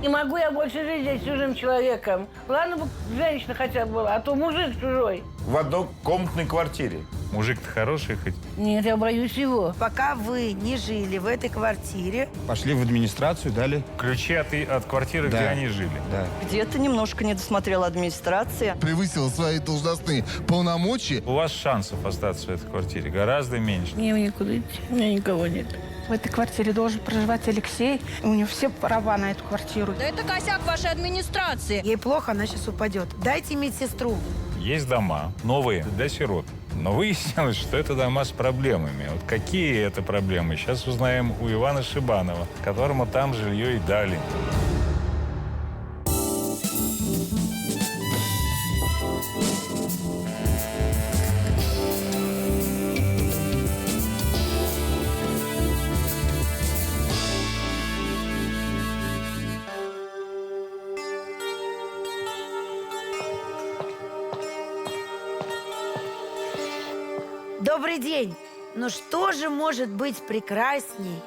Не могу я больше жить здесь чужим человеком. Ладно бы женщина хотя бы была, а то мужик чужой. В однокомнатной квартире. Мужик-то хороший хоть? Нет, я боюсь его. Пока вы не жили в этой квартире, Пошли в администрацию, дали. Ключи от квартиры, Да. где они жили. Да. Где-то немножко не досмотрела администрация. Превысила свои должностные полномочия. У вас шансов остаться в этой квартире гораздо меньше. Мне никуда идти, у меня никого нет. В этой квартире должен проживать Алексей. У него все права на эту квартиру. Да это косяк вашей администрации. ей плохо, она сейчас упадет. Дайте медсестру. Есть дома новые для сирот. Но выяснилось, что это дома с проблемами. Вот какие это проблемы, сейчас узнаем у Ивана Шибанова, которому там жилье и дали. Добрый день. Ну что же может быть прекрасней,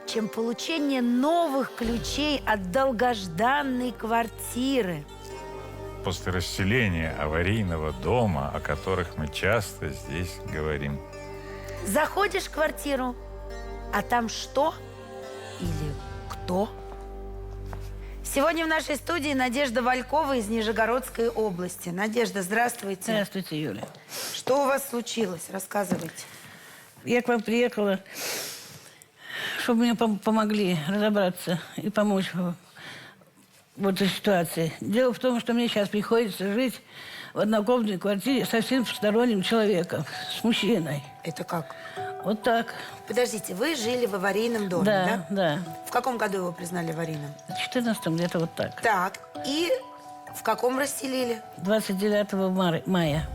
чем получение новых ключей от долгожданной квартиры? После расселения аварийного дома, о которых мы часто здесь говорим. Заходишь в квартиру, а там что или кто? Сегодня в нашей студии Надежда Валькова из Нижегородской области. Надежда, здравствуйте. Здравствуйте, Юля. Что у вас случилось? Рассказывайте. Я к вам приехала, чтобы мне помогли разобраться и помочь в этой ситуации. Дело в том, что мне сейчас приходится жить в однокомнатной квартире с совсем посторонним человеком, с мужчиной. Это как? Вот так. Подождите, вы жили в аварийном доме, да? Да. В каком году его признали аварийным? В 14-м где-то вот так. Так, и в каком расселили? 29 мая.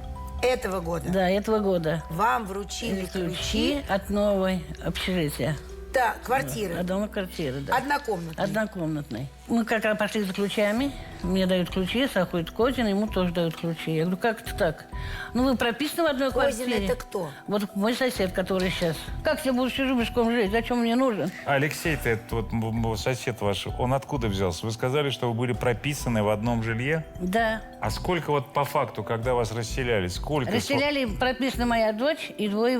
Этого года? Да, этого года. Вам вручили ключи от новой общежития. Да, квартиры. От дома квартиры, да. Однокомнатной. Однокомнатной. Мы как раз пошли за ключами. Мне дают ключи, заходит Козин, ему тоже дают ключи. Я говорю, как это так? Ну, вы прописаны в одной Козин квартире. это кто? Вот мой сосед, который сейчас. Как я буду чужим мешком жить? Зачем мне нужен? А Алексей-то, этот вот сосед ваш, он откуда взялся? Вы сказали, что вы были прописаны в одном жилье? Да. А сколько вот по факту, когда вас расселяли, сколько? Расселяли, прописана моя дочь и две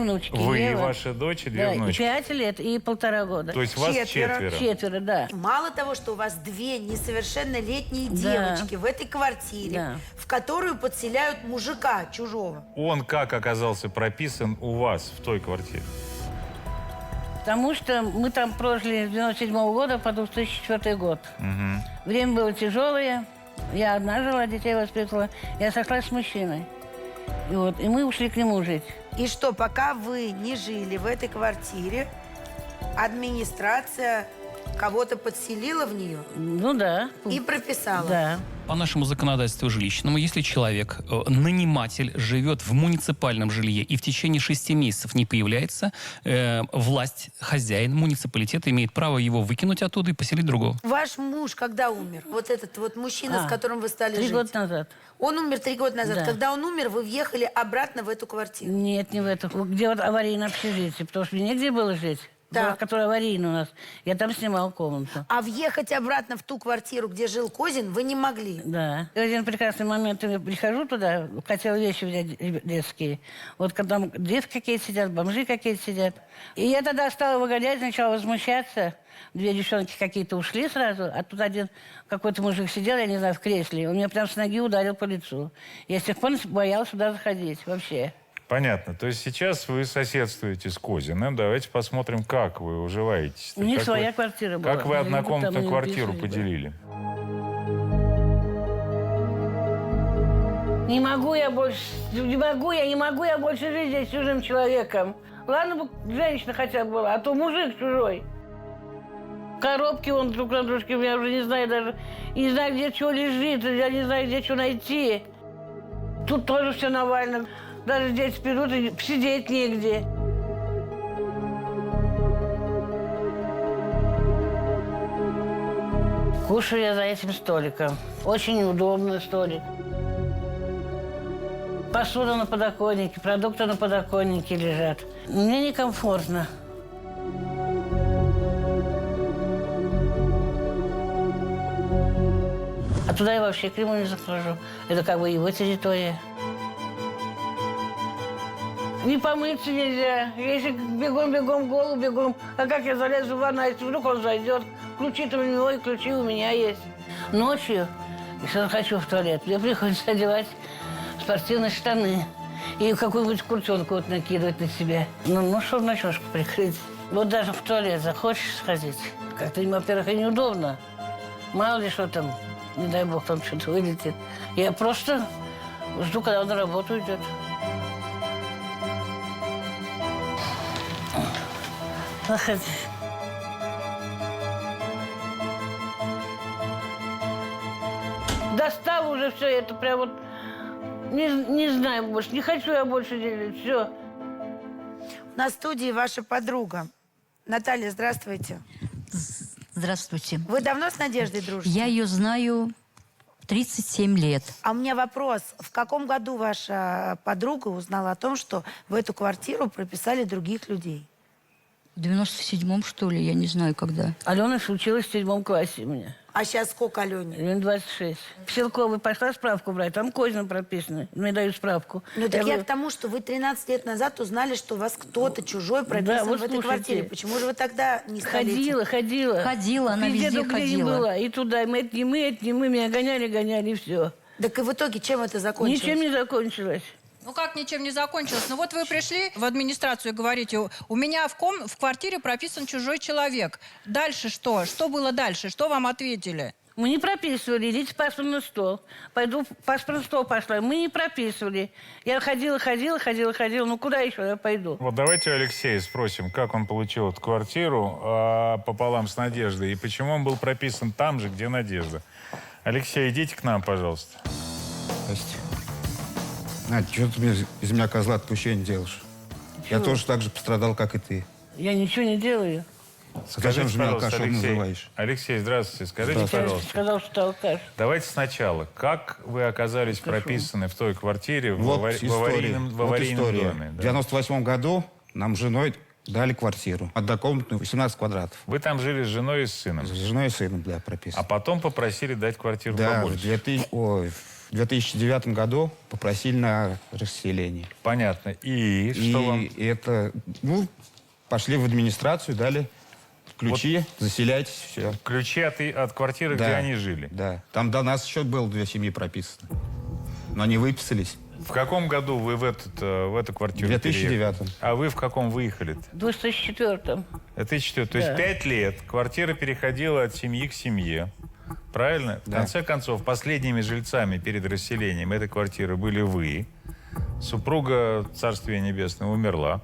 внучки. Вы и Ева. ваша дочь, и две Да, внучки? и 5 лет, и 1,5 года. То есть вас четверо? Четверо, да. Мало того, что у вас две несовершеннолетние Да. девочки в этой квартире, Да. в которую подселяют мужика чужого. Он как оказался прописан у вас в той квартире? Потому что мы там прожили с 97 года по 2004 год. Время было тяжелое. Я одна жила, детей воспитывала. Я сошлась с мужчиной. И мы ушли к нему жить. И что, пока вы не жили в этой квартире, администрация кого-то подселила в нее Ну да. и прописала? Да. По нашему законодательству жилищному, если человек, наниматель, живет в муниципальном жилье и в течение 6 месяцев не появляется, власть, хозяин муниципалитета имеет право его выкинуть оттуда и поселить другого. Ваш муж когда умер? Вот этот вот мужчина, с которым вы стали 3 жить. года назад. Он умер 3 года назад. Да. Когда он умер, вы въехали обратно в эту квартиру. Нет, не в эту. Где вот аварийное общежитие. Потому что мне негде было жить. Да. Которая аварийная у нас. Я там снимала комнату. А въехать обратно в ту квартиру, где жил Козин, вы не могли. Да. И в один прекрасный момент я прихожу туда, хотела вещи взять детские. Вот когда там дети какие-то сидят, бомжи какие-то сидят. И я тогда стала выгонять, начала возмущаться. 2 девчонки какие-то ушли сразу, а тут один какой-то мужик сидел, я не знаю, в кресле. Он меня прям с ноги ударил по лицу. Я с тех пор боялась сюда заходить вообще. Понятно. То есть сейчас вы соседствуете с Козиным. Давайте посмотрим, как вы уживаетесь. У них Как своя вы- квартира была. Как вы Они однокомнатную там не квартиру написали, поделили? Не могу я больше жить здесь чужим человеком. Ладно бы женщина хотя бы была, а то мужик чужой. Коробки он друг на дружке, я уже не знаю даже, не знаю, где что лежит, я не знаю, где что найти. Тут тоже все Навально. Даже дети придут, и сидеть негде. Кушаю я за этим столиком. Очень неудобный столик. Посуда на подоконнике, продукты на подоконнике лежат. Мне некомфортно. А туда я вообще к нему не захожу. Это как бы его территория. Не помыться нельзя. Если бегом-бегом, голову бегом. А как я залезу в ванну, если вдруг он зайдет? Ключи-то у него и ключи у меня есть. Ночью, если я хочу в туалет, мне приходится одевать спортивные штаны. И какую-нибудь куртенку вот накидывать на себя. Ну, чтобы ночёшку прикрыть. Вот даже в туалет захочешь сходить. Как-то им, во-первых, и неудобно. Мало ли что там, не дай бог, там что-то вылетит. Я просто жду, когда он на работу идет. Заходи. Достал уже все это, прям вот, не знаю больше, не хочу я больше делать, все. На студии ваша подруга. Наталья, здравствуйте. Здравствуйте. Вы давно с Надеждой дружите? Я ее знаю 37 лет. А у меня вопрос. В каком году ваша подруга узнала о том, что в эту квартиру прописали других людей? В 97-м, что ли, я не знаю, когда. Алена училась в 7 классе у меня. А сейчас сколько Алене? Алене 26. В Селковой пошла справку брать, там Козина прописано. Мне дают справку. Ну, так я говорю, к тому, что вы 13 лет назад узнали, что у вас кто-то чужой прописан да, вот в этой слушайте. квартире. Почему же вы тогда не стали этим? Ходила. Ходила, она Везде, везде где не ходила. была. И туда, и мы, это не мы, меня гоняли, и все. Так и в итоге чем это закончилось? Ничем не закончилось. Ну как ничем не закончилось? Ну вот вы пришли в администрацию и говорите, у меня в квартире прописан чужой человек. Дальше что? Что было дальше? Что вам ответили? Мы не прописывали, идите в паспортный стол. Пойду в паспортный стол пошла. Мы не прописывали. Я ходила. Ну куда еще я пойду? Вот давайте у Алексея спросим, как он получил эту квартиру пополам с Надеждой, и почему он был прописан там же, где Надежда. Алексей, идите к нам, пожалуйста. Здрасте. Надя, что ты мне из меня козла отпущения делаешь? Я тоже так же пострадал, как и ты. Я ничего не делаю. Зачем же меня алкашом называешь? Алексей, здравствуйте. Скажите, Я пожалуйста, сказал, что ты алкаш. давайте сначала. Как вы оказались прописаны в той квартире в Вот аварийном история. доме? В 98 году нам с женой дали квартиру. Однокомнатную, 18 квадратов. Вы там жили с женой и с сыном. С женой и сыном, да, А прописано. потом попросили дать квартиру Да, в побольше. 2009 году попросили на расселение. Понятно. И что вам... И это, ну, пошли в администрацию, дали ключи, заселяйтесь, все. Ключи от квартиры, Да, где они жили. Да. Там до нас еще было 2 семьи прописано. Но они выписались. В каком году вы в эту квартиру В 2009. переехали? А вы в каком выехали-то? В 2004-м. Это 2004. То есть 5 лет квартира переходила от семьи к семье. Правильно? В Да. конце концов, последними жильцами перед расселением этой квартиры были вы. Супруга, царствие небесное, умерла.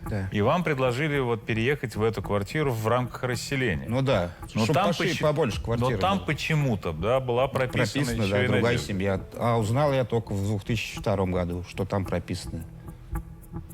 Да. И вам предложили вот переехать в эту квартиру в рамках расселения. Ну да. Но Чтоб там, побольше квартир но там было. почему-то, да, была прописана, еще да, и другая Надежда. семья. А узнал я только в 2002 году, что там прописано.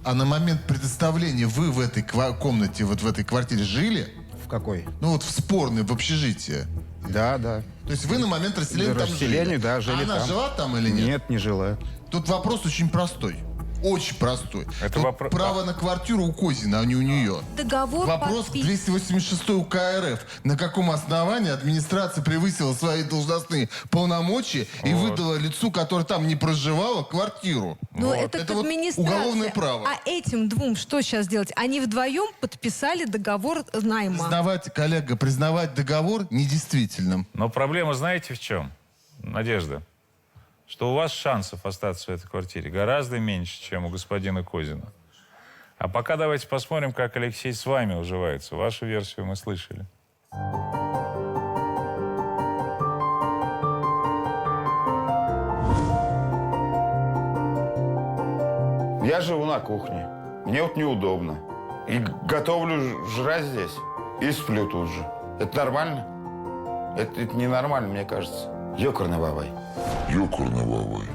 А на момент предоставления вы в этой комнате, вот в этой квартире жили? В какой? Ну вот в спорной, в общежитии. Да, да. То есть вы на момент расселения там Расселения, жили? да, жили А она там. жила там или нет? Нет, не жила. Тут вопрос очень простой. Очень простой. Это Тут вопро- право на квартиру у Козина, а не у нее. Договор Вопрос к 286 УК РФ. На каком основании администрация превысила свои должностные полномочия и выдала лицу, которое там не проживало, квартиру? Но это к вот администрации. уголовное право. А этим двум что сейчас делать? Они вдвоем подписали договор найма. Признавать, коллега, признавать договор недействительным. Но проблема знаете в чем, Надежда? Что у вас шансов остаться в этой квартире гораздо меньше, чем у господина Козина. А пока давайте посмотрим, как Алексей с вами уживается. Вашу версию мы слышали. Я живу на кухне. Мне вот неудобно. И готовлю жрать здесь. И сплю тут же. Это нормально? Это ненормально, мне кажется. Ёкарный бабай. Ёкарный бабай.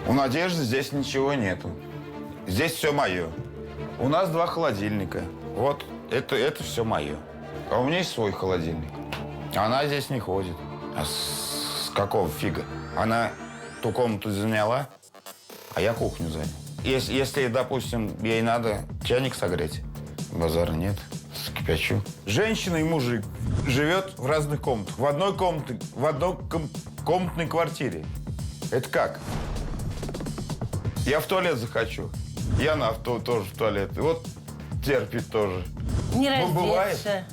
У Надежды здесь ничего нету. Здесь все мое. У нас 2 холодильника. Вот это все мое. А у меня есть свой холодильник. Она здесь не ходит. А с какого фига? Она ту комнату заняла, а я кухню занял. Если, допустим, ей надо чайник согреть, базара нет, скипячу. Женщина и мужик живет в разных комнатах. В одной комнатной квартире. Это как? Я в туалет захочу. Яна тоже в туалет. И вот терпит тоже. Не Ну, бывает. раздеться.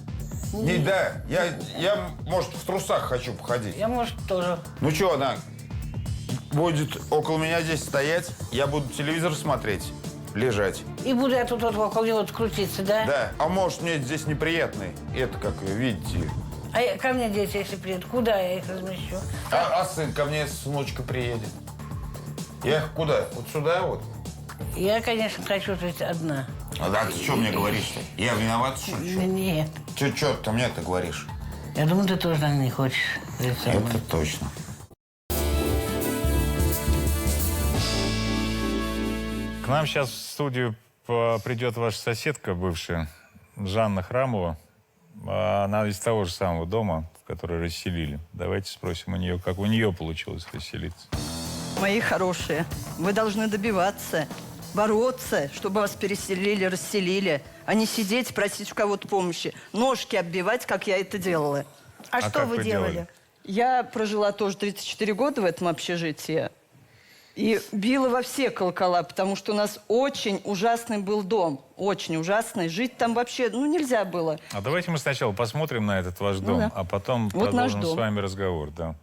Не, да, я, может, в трусах хочу походить. Я, может, тоже. Ну что, она будет около меня здесь стоять, я буду телевизор смотреть, лежать. И буду я тут вот около него крутиться, да? Да. А может, мне здесь неприятно. Это как, видите. А ко мне дети, если приедут, куда я их размещу? А сын ко мне с внучкой приедет. Я их куда? Вот сюда вот? Я, конечно, хочу жить одна. А да, ты что мне говоришь-то? Я виноват, что ли? Нет. Че ты мне-то говоришь? Я думаю, ты тоже, наверное, не хочешь жить со мной. Это точно. К нам сейчас в студию придет ваша соседка бывшая, Жанна Храмова. Она из того же самого дома, в который расселили. Давайте спросим у нее, как у нее получилось расселиться. Мои хорошие, вы должны добиваться, бороться, чтобы вас переселили, расселили, а не сидеть, просить у кого-то помощи, ножки оббивать, как я это делала. А что как вы вы делали? делали? Я прожила тоже 34 года в этом общежитии и била во все колокола, потому что у нас очень ужасный был дом, очень ужасный. Жить там вообще, нельзя было. А давайте мы сначала посмотрим на этот ваш дом, да. а потом Вот наш продолжим дом. с вами разговор. Да.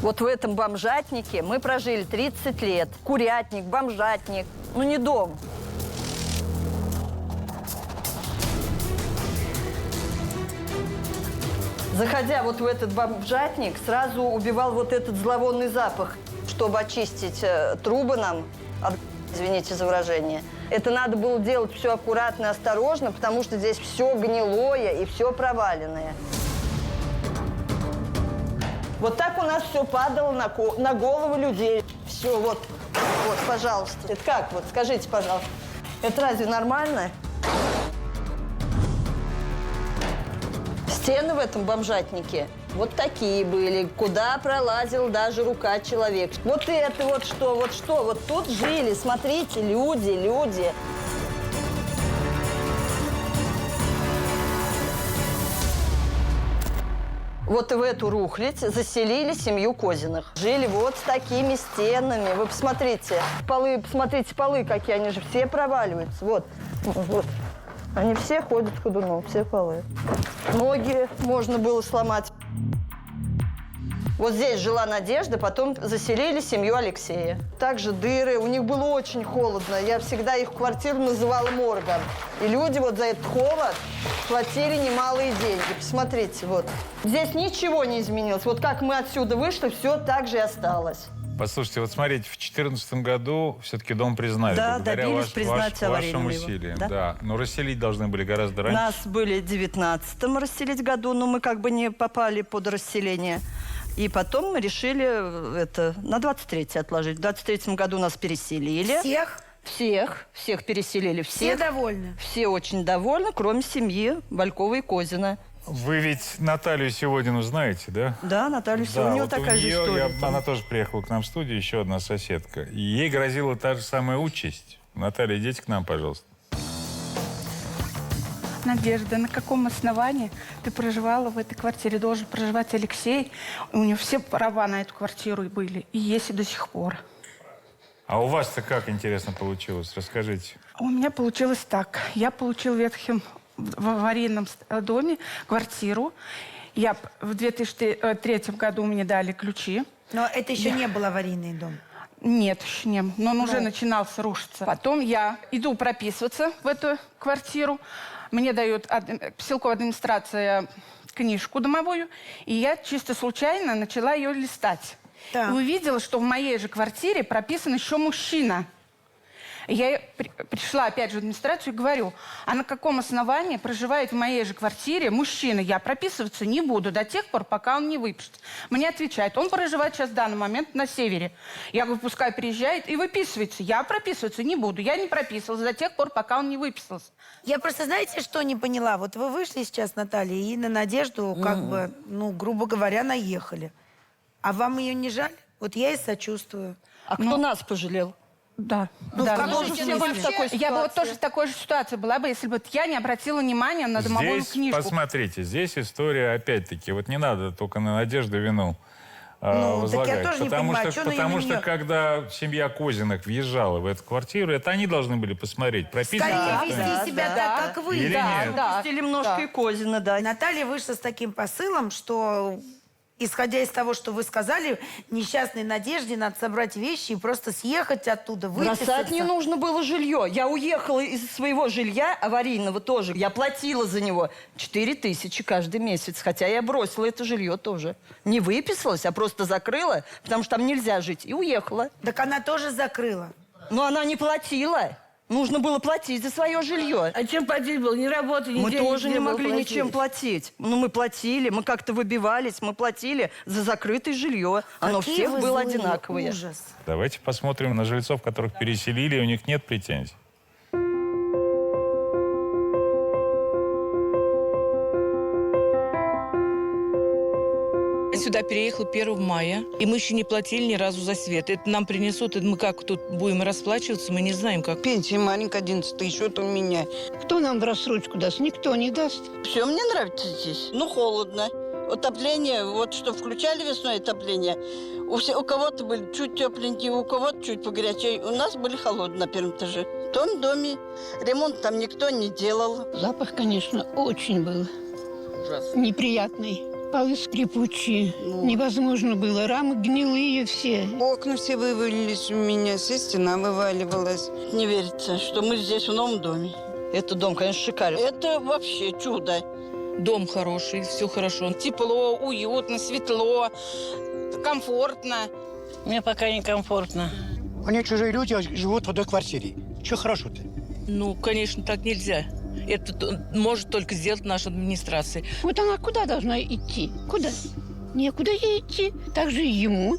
Вот в этом бомжатнике мы прожили 30 лет. Курятник, бомжатник, не дом. Заходя вот в этот бомжатник, сразу убивал вот этот зловонный запах. Чтобы очистить трубы нам, извините за выражение, это надо было делать все аккуратно и осторожно, потому что здесь все гнилое и все проваленное. Вот так у нас все падало на головы людей. Все, вот, пожалуйста. Это как? Вот, скажите, пожалуйста. Это разве нормально? Стены в этом бомжатнике вот такие были, куда пролазила даже рука человека. Вот это вот тут жили, смотрите, люди. Вот и в эту рухлядь заселили семью Козиных. Жили вот с такими стенами. Вы посмотрите, полы какие, они же все проваливаются. Вот. Они все ходят ходуном, все полы. Ноги можно было сломать. Вот здесь жила Надежда, потом заселили семью Алексея. Также дыры, у них было очень холодно. Я всегда их квартиру называла моргом. И люди вот за этот холод платили немалые деньги. Посмотрите, вот. Здесь ничего не изменилось. Вот как мы отсюда вышли, все так же и осталось. Послушайте, вот смотрите, в 2014 году все-таки дом признали. Да, благодаря добились признать вашим аварийным его. усилиям. Да. Да. Но расселить должны были гораздо раньше. Нас были в 19-м расселить году, но мы как бы не попали под расселение. И потом мы решили это на 23-й отложить. В 23-м году нас переселили. Всех переселили. Все довольны? Все очень довольны, кроме семьи Валькова и Козина. Вы ведь Наталью сегодня знаете, да? Да, Наталью Да, у нее вот такая же история. она тоже приехала к нам в студию, еще одна соседка. И ей грозила та же самая участь. Наталья, идите к нам, пожалуйста. Надежда, на каком основании ты проживала в этой квартире? Должен проживать Алексей. У него все права на эту квартиру были. И есть и до сих пор. А у вас-то как, интересно, получилось? Расскажите. У меня получилось так. Я получила в аварийном доме квартиру. В 2003 году мне дали ключи. Но это еще не был аварийный дом. Нет, еще не. Но он уже начинался рушиться. Потом я иду прописываться в эту квартиру. Мне дают поселковая администрация книжку домовую. И я чисто случайно начала ее листать. Так. И увидела, что в моей же квартире прописан еще мужчина. Я пришла опять же в администрацию и говорю, а на каком основании проживает в моей же квартире мужчина? Я прописываться не буду до тех пор, пока он не выпишет. Мне отвечают, он проживает сейчас в данный момент на севере. Я говорю, пускай приезжает и выписывается. Я прописываться не буду. Я не прописывалась до тех пор, пока он не выписался. Я просто, знаете, что не поняла? Вот вы вышли сейчас, Наталья, и на Надежду, как бы, ну, грубо говоря, наехали. А вам ее не жаль? Вот я и сочувствую. А кто нас пожалел? Да. Ну, да. в каком Ну, смысле? были в такой я бы вот тоже в такой же ситуации была бы, если бы я не обратила внимания на домовую Здесь, книжку. посмотрите, здесь история, опять-таки, вот не надо только на Надежду вину так я возлагать. тоже не Потому понимаю, что, что на потому что неё? когда семья Козиных въезжала в эту квартиру, это они должны были посмотреть, прописано. Скорее вести себя так, как вы. Или нет? Пустили немножко и Козина, да. Наталья вышла с таким посылом, что, исходя из того, что вы сказали, несчастной Надежде надо собрать вещи и просто съехать оттуда, выписаться. Бросать не нужно было жилье. Я уехала из своего жилья, аварийного тоже. Я платила за него 4000 каждый месяц, хотя я бросила это жилье тоже. Не выписалась, а просто закрыла, потому что там нельзя жить, и уехала. Так она тоже закрыла. Но она не платила. Нужно было платить за свое жилье. А чем платить было? Ни работы, ни Мы денег тоже не было могли платить. ничем платить. Ну, мы платили, мы как-то выбивались, мы платили за закрытое жилье. Оно Какие всех вы было злые, одинаковое. ужас. Давайте посмотрим на жильцов, которых переселили, и у них нет претензий. Я сюда переехала 1 мая, и мы еще не платили ни разу за свет. Это нам принесут, и мы как тут будем расплачиваться, мы не знаем как. Пенсия маленькая, 11 тысяч, вот у меня. Кто нам в рассрочку даст? Никто не даст. Все мне нравится здесь. Ну, холодно. Отопление, вот что включали весной отопление, у кого-то были чуть тепленькие, у кого-то чуть погорячее. У нас были холодные на первом этаже. В том доме ремонт там никто не делал. Запах, конечно, очень был неприятный. Полы скрипучие. Невозможно было. Рамы гнилые все. Окна все вывалились у меня, вся стена вываливалась. Не верится, что мы здесь в новом доме. Этот дом, конечно, шикарный. Это вообще чудо. Дом хороший, все хорошо. Тепло, уютно, светло, комфортно. Мне пока не комфортно. Они чужие люди живут в одной квартире. Что хорошо-то? Ну, конечно, так нельзя. Это может только сделать наша администрация. Вот она куда должна идти? Куда? Некуда ей идти. Так же и ему.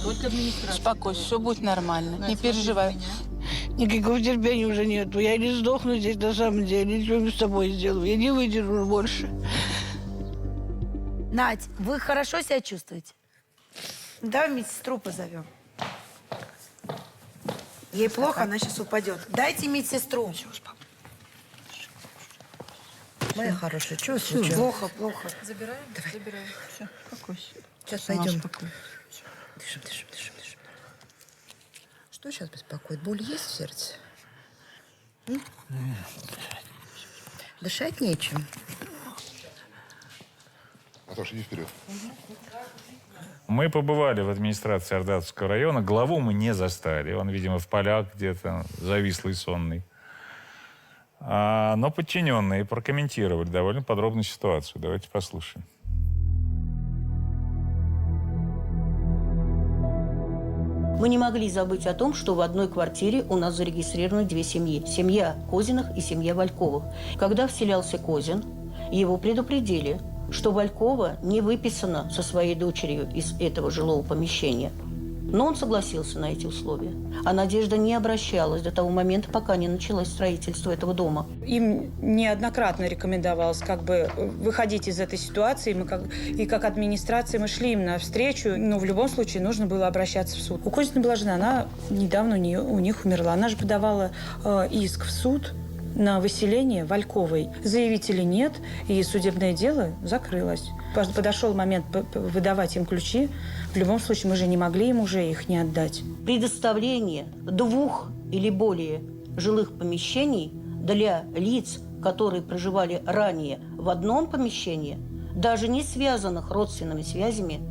Только администрация. Успокойся, все будет нормально. Не переживай. Никакого терпения уже нету. Я не сдохну здесь на самом деле. Ничего не с собой сделаю. Я не выдержу больше. Надь, вы хорошо себя чувствуете? Давай медсестру позовем. Ей плохо, она сейчас упадет. Дайте медсестру. Моя хорошая, чего случилось? Плохо, плохо. Забираем? Давай. Забираем. Все, успокойся. Сейчас Сама пойдем. успокойся. Дышим, дышим, дышим, дышим. Что сейчас беспокоит? Боль есть в сердце? М? Дышать нечем. Наташа, иди вперед. Мы побывали в администрации Ардатовского района. Главу мы не застали. Он, видимо, в полях где-то завислый, сонный. Но подчиненные прокомментировали довольно подробно ситуацию. Давайте послушаем. Мы не могли забыть о том, что в одной квартире у нас зарегистрированы 2 семьи. Семья Козиных и семья Вальковых. Когда вселялся Козин, его предупредили, что Валькова не выписана со своей дочерью из этого жилого помещения. Но он согласился на эти условия. А Надежда не обращалась до того момента, пока не началось строительство этого дома. Им неоднократно рекомендовалось выходить из этой ситуации. Мы как администрация мы шли им навстречу, но в любом случае нужно было обращаться в суд. У Козиной была жена, она недавно у них умерла. Она же подавала иск в суд на выселение Вальковой. Заявителей нет, и судебное дело закрылось. Подошел момент выдавать им ключи. В любом случае, мы же не могли им уже их не отдать. Предоставление 2 или более жилых помещений для лиц, которые проживали ранее в одном помещении, даже не связанных родственными связями,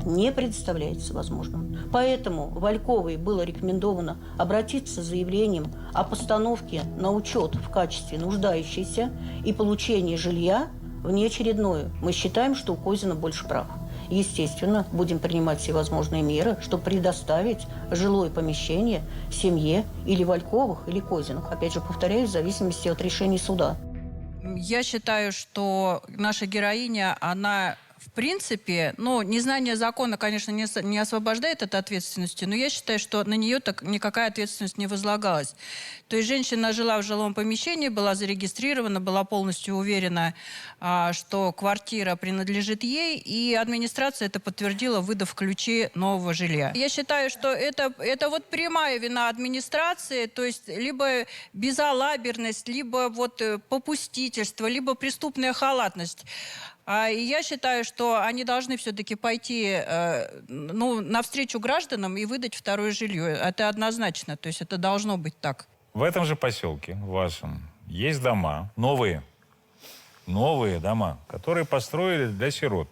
не представляется возможным. Поэтому Вальковой было рекомендовано обратиться с заявлением о постановке на учет в качестве нуждающейся и получении жилья внеочередное. Мы считаем, что у Козина больше прав. естественно, будем принимать всевозможные меры, чтобы предоставить жилое помещение семье или Вальковых, или Козиных. Опять же, повторяюсь, в зависимости от решений суда. Я считаю, что наша героиня, она... В принципе, ну, незнание закона, конечно, не освобождает от ответственности, но я считаю, что на нее так никакая ответственность не возлагалась. То есть женщина жила в жилом помещении, была зарегистрирована, была полностью уверена, что квартира принадлежит ей, и администрация это подтвердила, выдав ключи нового жилья. Я считаю, что это вот прямая вина администрации, то есть либо безалаберность, либо вот попустительство, либо преступная халатность. И я считаю, что они должны все-таки пойти навстречу гражданам и выдать второе жилье. Это однозначно, то есть это должно быть так. В этом же поселке вашем есть дома, новые дома, которые построили для сирот.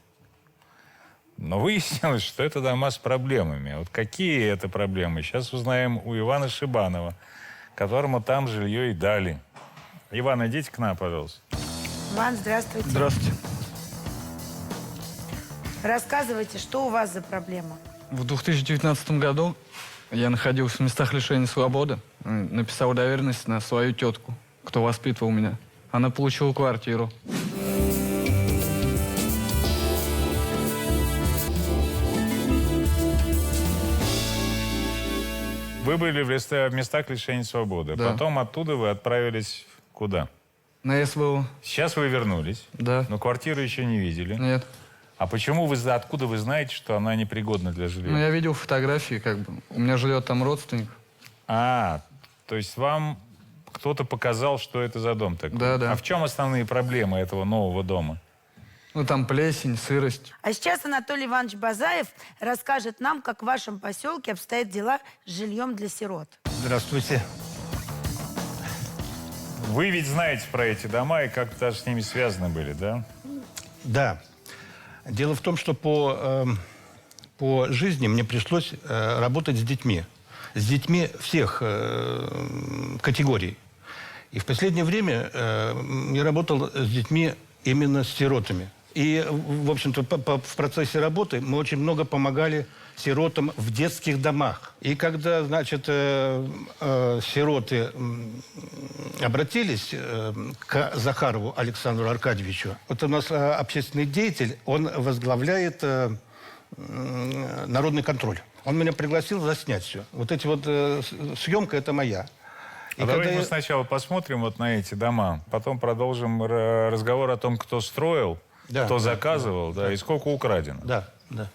Но выяснилось, что это дома с проблемами. Вот какие это проблемы, сейчас узнаем у Ивана Шибанова, которому там жилье и дали. Иван, идите к нам, пожалуйста. Иван, здравствуйте. Здравствуйте. Рассказывайте, что у вас за проблема? В 2019 году я находился в местах лишения свободы. Написал доверенность на свою тетку, кто воспитывал меня. Она получила квартиру. Вы были в местах лишения свободы. Да. Потом оттуда вы отправились куда? На СВО. Сейчас вы вернулись. Да. Но квартиру еще не видели. Нет. А почему откуда вы знаете, что она непригодна для жилья? Ну, я видел фотографии, как бы. У меня живет там родственник. То есть вам кто-то показал, что это за дом такой? Да, да. А в чем основные проблемы этого нового дома? Ну, там плесень, сырость. А сейчас Анатолий Иванович Базаев расскажет нам, как в вашем поселке обстоят дела с жильем для сирот. Здравствуйте. Вы ведь знаете про эти дома и как-то даже с ними связаны были, да? Да. Дело в том, что по жизни мне пришлось работать с детьми. С детьми всех категорий. И в последнее время я работал с детьми именно с сиротами. И, в общем-то, в процессе работы мы очень много помогали сиротам в детских домах. И когда, значит, сироты обратились к Захарову Александру Аркадьевичу, вот у нас общественный деятель, он возглавляет народный контроль. Он меня пригласил заснять все. Вот эти вот съемка, это моя. И давайте мы сначала посмотрим вот на эти дома, потом продолжим разговор о том, кто строил, кто заказывал, и сколько украдено. Да, да.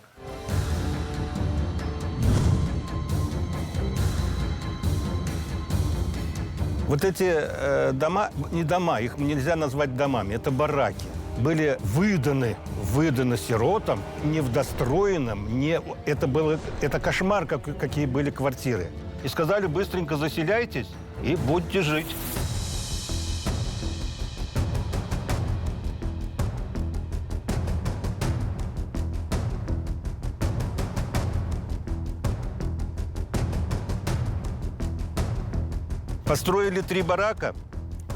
Вот эти дома, не дома, их нельзя назвать домами, это бараки. Были выданы сиротам, не в достроенном, это кошмар, какие были квартиры. И сказали, быстренько заселяйтесь и будете жить. Построили 3 барака,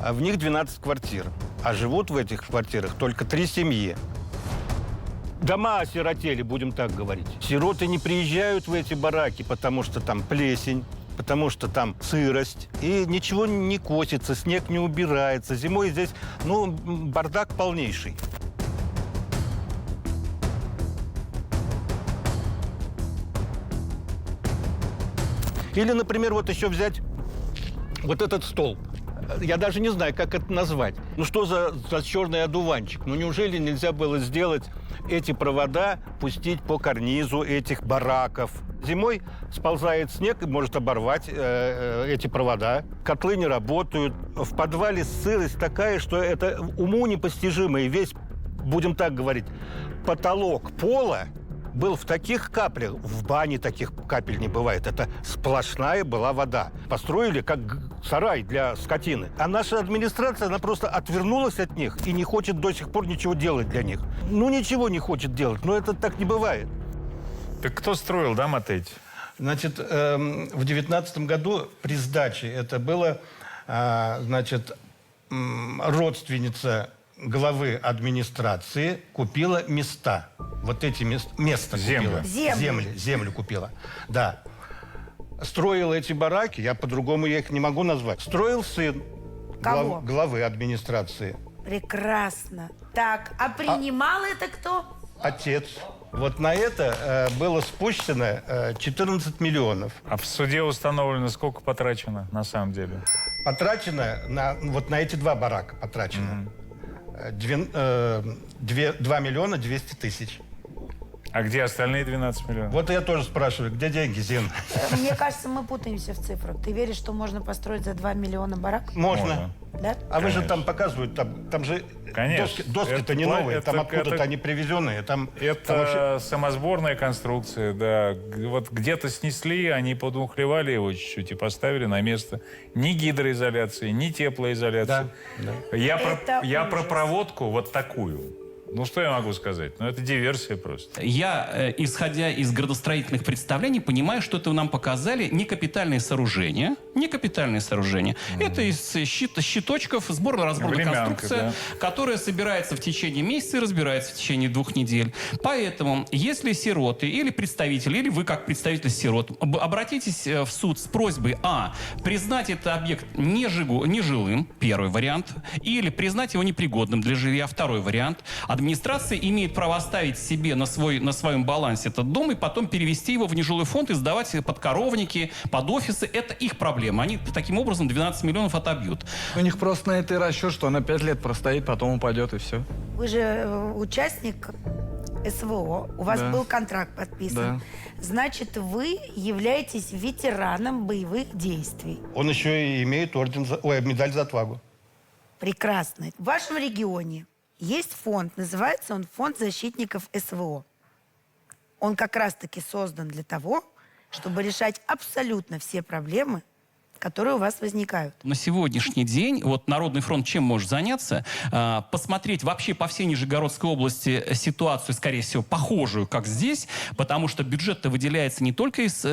а в них 12 квартир. А живут в этих квартирах только 3 семьи. Дома осиротели, будем так говорить. Сироты не приезжают в эти бараки, потому что там плесень, потому что там сырость. И ничего не косится, снег не убирается. Зимой здесь, бардак полнейший. Или, например, вот еще взять вот этот столб. Я даже не знаю, как это назвать. Что за черный одуванчик? Неужели нельзя было сделать эти провода, пустить по карнизу этих бараков? Зимой сползает снег и может оборвать эти провода. Котлы не работают. В подвале сырость такая, что это уму непостижимо. И весь, будем так говорить, потолок пола был в таких каплях. В бане таких капель не бывает. Это сплошная была вода. Построили как сарай для скотины. А наша администрация, она просто отвернулась от них и не хочет до сих пор ничего делать для них. Ничего не хочет делать. Но это так не бывает. Так кто строил дома-то эти? Значит, в 19-м году при сдаче это было, родственница главы администрации купила места. Вот эти места Землю. купила. Землю купила. Да. Строил эти бараки, я по-другому их не могу назвать. Строил сын Кого? главы администрации. Прекрасно. Так, а принимал это кто? Отец. Вот на это было спущено 14 миллионов. А в суде установлено, сколько потрачено на самом деле? Потрачено вот на эти два барака потрачено. 2 миллиона 200 тысяч. А где остальные 12 миллионов? Вот я тоже спрашиваю, где деньги, Зин? Мне кажется, мы путаемся в цифрах. Ты веришь, что можно построить за 2 миллиона барак? Можно. Да? А вы же там показывают, там же доски-то не новые, там откуда-то они привезенные. Это самосборная конструкция, да. Вот где-то снесли, они подмухлевали его чуть-чуть и поставили на место. Ни гидроизоляции, ни теплоизоляции. Да. Я про проводку вот такую. Ну, что я могу сказать? Ну, это диверсия просто. Я, исходя из градостроительных представлений, понимаю, что это нам показали не капитальные сооружения. Это из щиточков, сборно-разборная конструкция, которая собирается в течение месяца и разбирается в течение 2 недель. Поэтому, если сироты или представители, или вы как представитель сирот, обратитесь в суд с просьбой признать этот объект нежилым, первый вариант, или признать его непригодным для жилья, второй вариант. Администрация имеет право оставить себе на своем балансе этот дом и потом перевести его в нежилой фонд и сдавать под коровники, под офисы. Это их проблема. Они таким образом 12 миллионов отобьют. У них просто на это и расчет, что она 5 лет простоит, потом упадет и все. Вы же участник СВО, у вас был контракт подписан. Да. Значит, вы являетесь ветераном боевых действий. Он еще и имеет медаль за отвагу. Прекрасно. В вашем регионе есть фонд, называется он Фонд защитников СВО. Он как раз-таки создан для того, чтобы решать абсолютно все проблемы, которые у вас возникают. На сегодняшний день вот Народный фронт чем может заняться? Посмотреть вообще по всей Нижегородской области ситуацию, скорее всего, похожую, как здесь, потому что бюджет-то выделяется не только из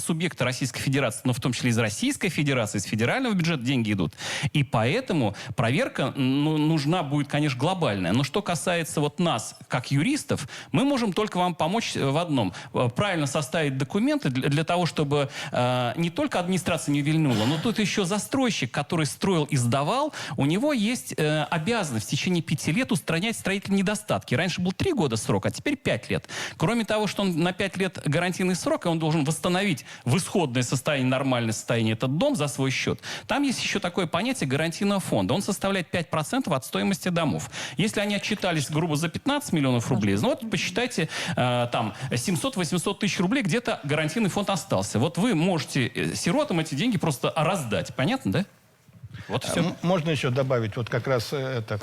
субъекта Российской Федерации, но в том числе из Российской Федерации, из федерального бюджета деньги идут. И поэтому проверка нужна будет, конечно, глобальная. Но что касается вот нас, как юристов, мы можем только вам помочь в одном. Правильно составить документы для того, чтобы не только администрация не но тут еще застройщик, который строил и сдавал, у него есть обязанность в течение 5 лет устранять строительные недостатки. Раньше был 3 года срок, а теперь 5 лет. Кроме того, что он на 5 лет гарантийный срок, и он должен восстановить в исходное состояние, нормальное состояние этот дом за свой счет. Там есть еще такое понятие гарантийного фонда. Он составляет 5% от стоимости домов. Если они отчитались, грубо, за 15 миллионов рублей, ну вот посчитайте, там 700-800 тысяч рублей где-то гарантийный фонд остался. Вот вы можете сиротам эти деньги просто раздать. Понятно, да? Вот все. Можно еще добавить, вот как раз это.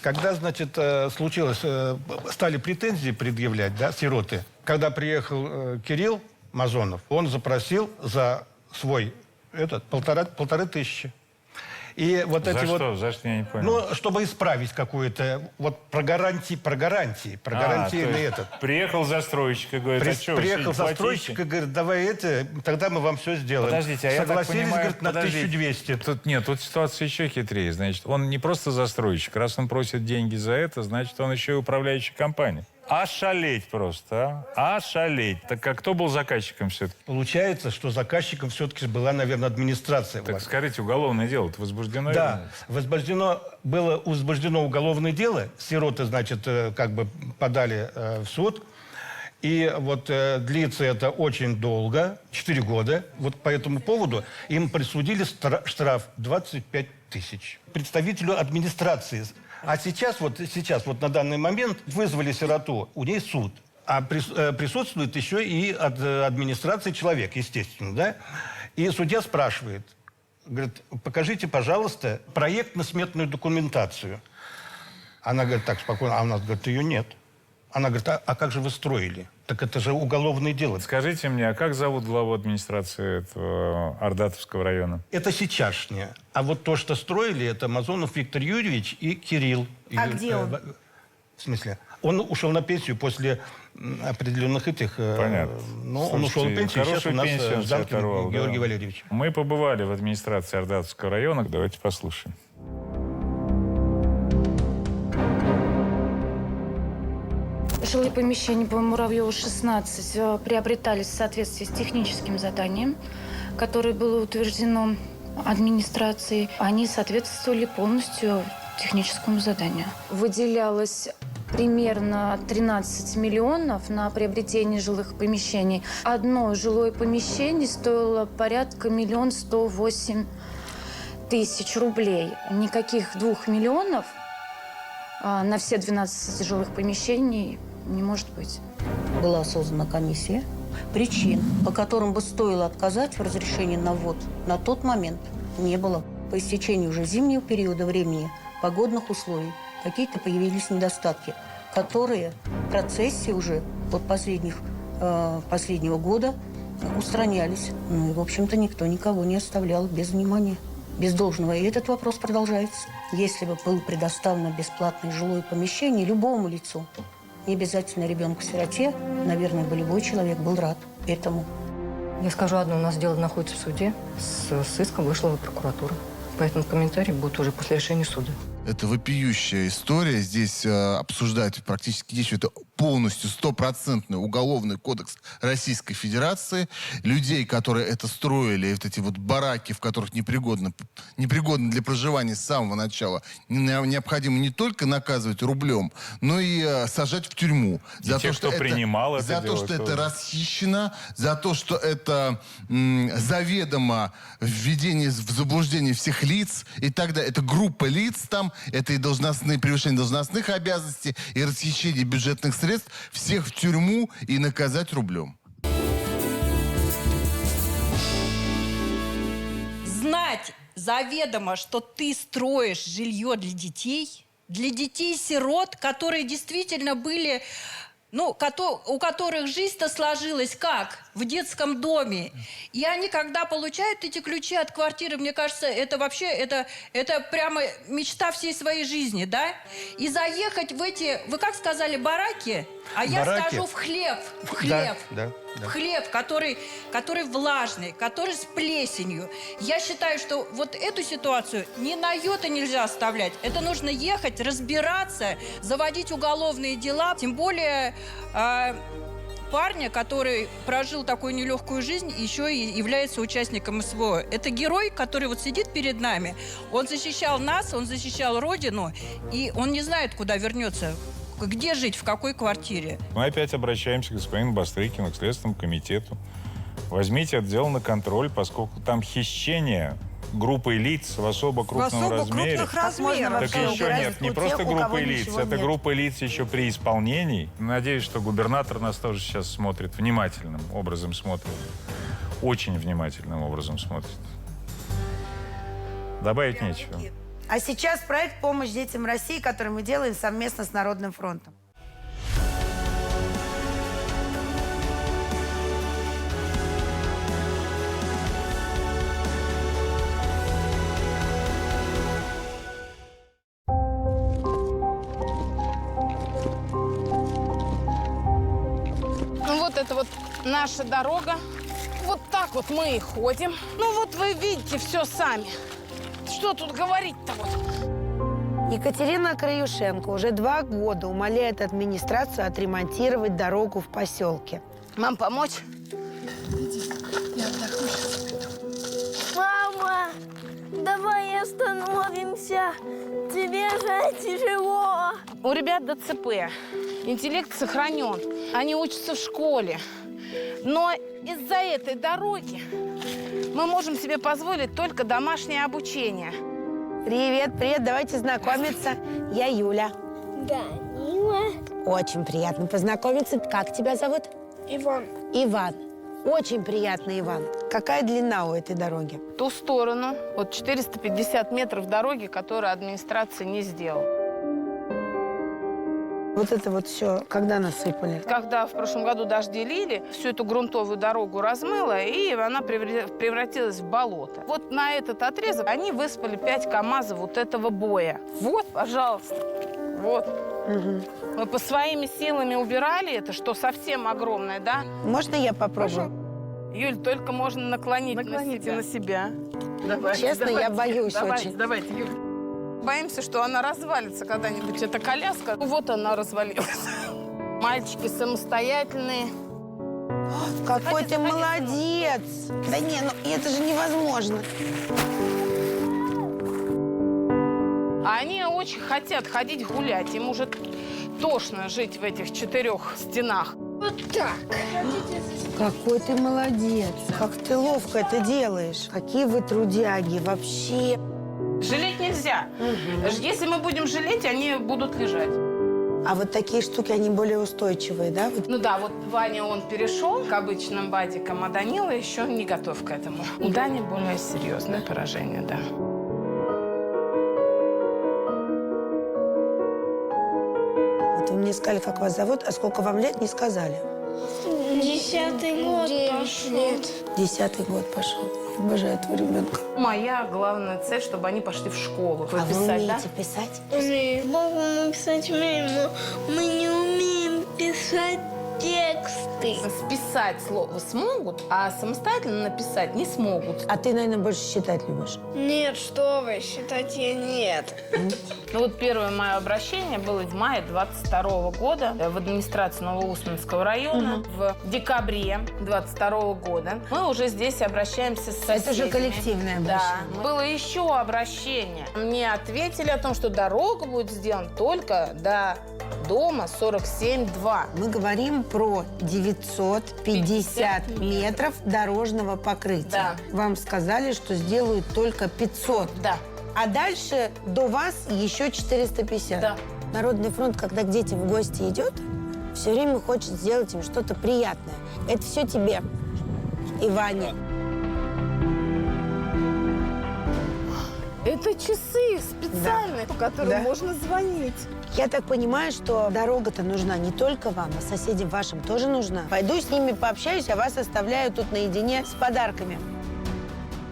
Когда, значит, случилось, стали претензии предъявлять, да, сироты. Когда приехал Кирилл Мазонов, он запросил за свой полторы тысячи. И вот за эти что? Вот, за что я не понял? Ну, чтобы исправить какую-то, вот про гарантии на этот. Приехал застройщик и говорит, приехал застройщик и говорит, давай тогда мы вам все сделаем. Подождите, а я так понимаю, говорит, на 1200. Тут ситуация еще хитрее. Значит, он не просто застройщик. Раз он просит деньги за это, значит, он еще и управляющая компания. Ошалеть просто, а? Ошалеть. Так а кто был заказчиком все-таки? Получается, что заказчиком все-таки была, наверное, администрация. Так скажите, уголовное дело-то возбуждено? Да, было возбуждено уголовное дело. Сироты, значит, как бы подали в суд. И вот длится это очень долго, 4 года. Вот по этому поводу им присудили штраф 25 тысяч. Представителю администрации. А сейчас вот на данный момент вызвали сироту, у ней суд. А присутствует еще и от администрации человек, естественно, да? И судья спрашивает, говорит, покажите, пожалуйста, проектно-сметную документацию. Она говорит так спокойно, а у нас, говорит, ее нет. Она говорит, а как же вы строили? Так это же уголовное дело. Скажите мне, а как зовут главу администрации этого Ардатовского района? Это сейчасшнее. А вот то, что строили, это Мазонов Виктор Юрьевич и Кирилл. А где он? В смысле? Он ушел на пенсию после определенных этих... Понятно. Но он ушел на пенсию, сейчас у нас Жданкин Георгий Валерьевич. Мы побывали в администрации Ардатовского района. Давайте послушаем. Жилые помещения по Муравьеву 16 приобретались в соответствии с техническим заданием, которое было утверждено администрацией. Они соответствовали полностью техническому заданию. Выделялось примерно 13 миллионов на приобретение жилых помещений. Одно жилое помещение стоило порядка 1 108 000 рублей. Никаких 2 миллионов на все 12 жилых помещений не может быть. Была создана комиссия. Причин, по которым бы стоило отказать в разрешении на ввод, на тот момент не было. По истечению уже зимнего периода времени, погодных условий, какие-то появились недостатки, которые в процессе уже от последнего года устранялись. Ну и, в общем-то, никто никого не оставлял без внимания, без должного. И этот вопрос продолжается. Если бы было предоставлено бесплатное жилое помещение любому лицу, не обязательно ребенку-сироте, наверное, бы любой человек был рад этому. Я скажу одно, у нас дело находится в суде, с иском вышла в прокуратуру. Поэтому комментарий будет уже после решения суда. Это вопиющая история. Здесь обсуждать практически действует полностью 100% уголовный кодекс Российской Федерации. Людей, которые это строили, вот эти вот бараки, в которых непригодны для проживания с самого начала, необходимо не только наказывать рублем, но и сажать в тюрьму. За то, что принимал это за дело, то, что это тоже. расхищено, за то, что это заведомо введение в заблуждение всех лиц и так далее. Это группа лиц там, это и превышение должностных обязанностей, и расхищение бюджетных средств, всех в тюрьму и наказать рублем. Знать заведомо, что ты строишь жилье для детей-сирот, которые действительно были, ну, у которых жизнь-то сложилась как? В детском доме. И они, когда получают эти ключи от квартиры, мне кажется, это вообще, это прямо мечта всей своей жизни, да? И заехать в эти, вы как сказали, бараки? А я скажу в хлеб. В хлеб. Да. В хлеб, который влажный, который с плесенью. Я считаю, что вот эту ситуацию ни на йоту нельзя оставлять. Это нужно ехать, разбираться, заводить уголовные дела. Тем более парня, который прожил такую нелегкую жизнь, еще и является участником СВО. Это герой, который вот сидит перед нами. Он защищал нас, он защищал Родину, и он не знает, куда вернется. Где жить, в какой квартире? Мы опять обращаемся к господину Бастрыкину, к Следственному комитету. Возьмите это дело на контроль, поскольку там хищение группой лиц в особо крупном размере. Так еще нет, не просто группой лиц, это группа лиц еще при исполнении. Надеюсь, что губернатор нас тоже сейчас смотрит, внимательным образом смотрит. Очень внимательным образом смотрит. Добавить нечего. А сейчас проект «Помощь детям России», который мы делаем совместно с Народным фронтом. Ну вот это вот наша дорога. Вот так вот мы и ходим. Ну вот вы видите все сами. Что тут говорить-то вот? Екатерина Краюшенко уже 2 года умоляет администрацию отремонтировать дорогу в поселке. Мам, помочь? Мама, давай остановимся. Тебе же тяжело. У ребят ДЦП. Интеллект сохранен. Они учатся в школе. Но из-за этой дороги мы можем себе позволить только домашнее обучение. Привет, привет, давайте знакомиться. Я Юля. Данила. Очень приятно познакомиться. Как тебя зовут? Иван. Иван. Очень приятно, Иван. Какая длина у этой дороги? В ту сторону, вот 450 метров дороги, которую администрация не сделала. Вот это вот все, когда насыпали? Когда в прошлом году дожди лили, всю эту грунтовую дорогу размыло, и она превратилась в болото. Вот на этот отрезок они высыпали 5 КАМАЗов вот этого боя. Вот, пожалуйста, вот. Угу. Мы по своими силами убирали это, что совсем огромное, да? Можно я попробую? Юль, только можно наклонить на себя. Давайте, Честно, я боюсь очень. Давайте, Юль. Боимся, что она развалится когда-нибудь, эта коляска. Вот она развалилась. Мальчики самостоятельные. Какой ты молодец! Да не, ну это же невозможно. Они очень хотят ходить гулять. Им уже тошно жить в этих 4 стенах. Вот так. Какой ты молодец. Как ты ловко это делаешь. Какие вы трудяги вообще. Жалеть нельзя. Если мы будем жалеть, они будут лежать. А вот такие штуки, они более устойчивые, да? Ну да, вот Ваня, он перешел к обычным бадикам, а Данила еще не готов к этому. У Дани более серьезное поражение, да. Вот вы мне сказали, как вас зовут, а сколько вам лет, не сказали. 10-й год пошел. 10-й год пошел. Обожаю этого ребенка. Моя главная цель, чтобы они пошли в школу. А вы писать, умеете писать? Умеем. Мы писать умеем, но мы не умеем писать тексты. Списать слово смогут, а самостоятельно написать не смогут. А ты, наверное, больше считать любишь? Нет, что вы, считать я нет. Ну вот первое мое обращение было в мае 22 года в администрацию Новоусманского района. В декабре 22 года мы уже здесь обращаемся с соседями. Это же коллективное обращение. Да. Было еще обращение. Мне ответили о том, что дорога будет сделана только до дома 47-2. Мы говорим про 950 метров дорожного покрытия. Да. Вам сказали, что сделают только 500. Да. А дальше до вас еще 450. Да. Народный фронт, когда к детям в гости идет, все время хочет сделать им что-то приятное. Это все тебе и Ване. Это часы специальные, по которым можно звонить. Я так понимаю, что дорога-то нужна не только вам, а соседям вашим тоже нужна. Пойду с ними пообщаюсь, а вас оставляю тут наедине с подарками.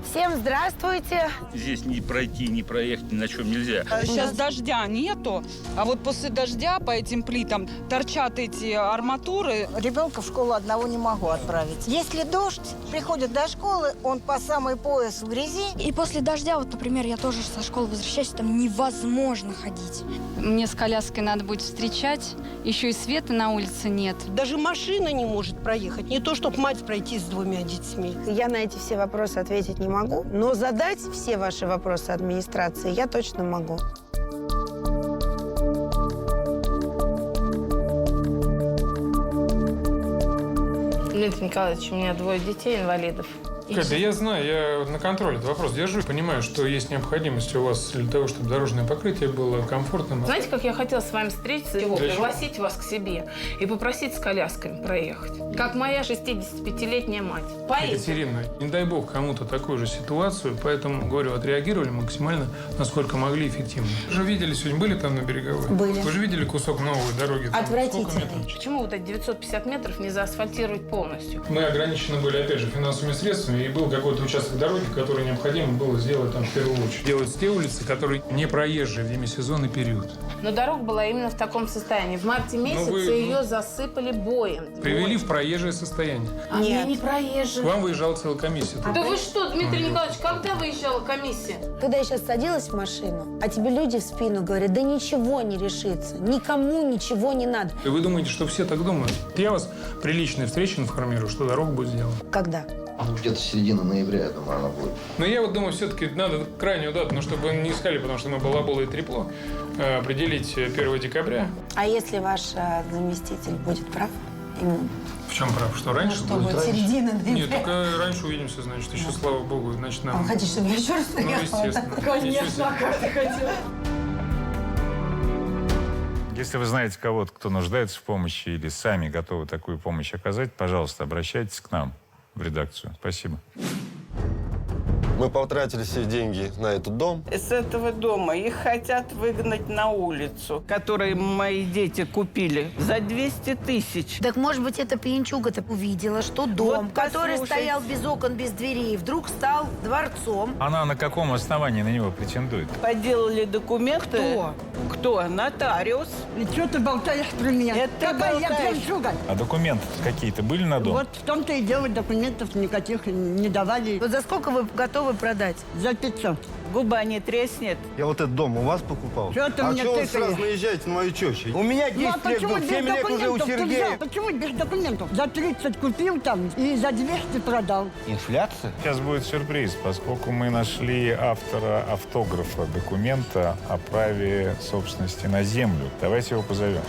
Всем здравствуйте. Здесь не пройти, не проехать ни на чем нельзя. Сейчас дождя нету, а вот после дождя по этим плитам торчат эти арматуры. Ребенка в школу одного не могу отправить. Если дождь, приходит до школы, он по самый пояс в грязи. И после дождя, вот, например, я тоже со школы возвращаюсь, там невозможно ходить. Мне с коляской надо будет встречать, еще и света на улице нет. Даже машина не может проехать, не то, чтобы мать пройти с 2 детьми. Я на эти все вопросы ответить не могу, но задать все ваши вопросы администрации я точно могу. Дмитрий Николаевич, у меня 2 детей инвалидов. Кать, да я знаю, я на контроле этот вопрос держу. Понимаю, что есть необходимость у вас для того, чтобы дорожное покрытие было комфортным. Знаете, как я хотела с вами встретиться, Для пригласить вас к себе и попросить с колясками проехать. Как моя 65-летняя мать. Поедем. Екатерина, не дай бог кому-то такую же ситуацию, поэтому, говорю, отреагировали максимально, насколько могли, эффективно. Вы же видели сегодня, были там на Береговой? Были. Вы же видели кусок новой дороги? Там? Отвратительный. Почему вот эти 950 метров не заасфальтировать полностью? Мы ограничены были, опять же, финансовыми средствами, и был какой-то участок дороги, который необходимо было сделать там в первую очередь. Делать те улицы, которые не проезжие в демисезонный период. Но дорога была именно в таком состоянии. В марте месяце ее засыпали боем. Привели в проезжее состояние. А я не проезжая. К вам выезжала целая комиссия. Да вы что, Дмитрий Николаевич, когда выезжала комиссия? Когда я сейчас садилась в машину, а тебе люди в спину говорят, да ничего не решится, никому ничего не надо. И вы думаете, что все так думают? Я вас при личной встрече информирую, что дорога будет сделана. Когда? Где-то середина ноября, я думаю, она будет. Но я вот думаю, все-таки надо крайнюю дату, но чтобы не искали, потому что мы балаболы и трепло, определить 1 декабря. А если ваш заместитель будет прав? В чем прав? Что раньше что будет середина ноября? Нет, только раньше увидимся, значит, еще, слава богу, значит, нам... А вы хотите, чтобы я еще раз приехала? естественно. Конечно, а как ты хотела? Если вы знаете кого-то, кто нуждается в помощи или сами готовы такую помощь оказать, пожалуйста, обращайтесь к нам в редакцию. Спасибо. Мы потратили все деньги на этот дом. С этого дома их хотят выгнать на улицу, которые мои дети купили за 200 тысяч. Так, может быть, эта пьянчуга-то увидела, что дом, Вот который послушайте. стоял без окон, без дверей, вдруг стал дворцом. Она на каком основании на него претендует? Поделали документы. Кто? Кто? Нотариус. И что ты болтаешь про меня? Это Какая я болтаешь. пьянчуга? А документы какие-то были на дом? Вот в том-то и дело, документов никаких не давали. Вот за сколько вы готовы готовы продать? За 500. Губа не треснет. Я вот этот дом у вас покупал. Чё ты а меня чего вы тыкаешь? сразу наезжаете на мою тещу? У меня 10 лет почему был, без 7 лет уже у документов ты Сергея. взял? Почему без документов? За 30 купил там и за 200 продал. Инфляция? Сейчас будет сюрприз, поскольку мы нашли автора автографа документа о праве собственности на землю. Давайте его позовем.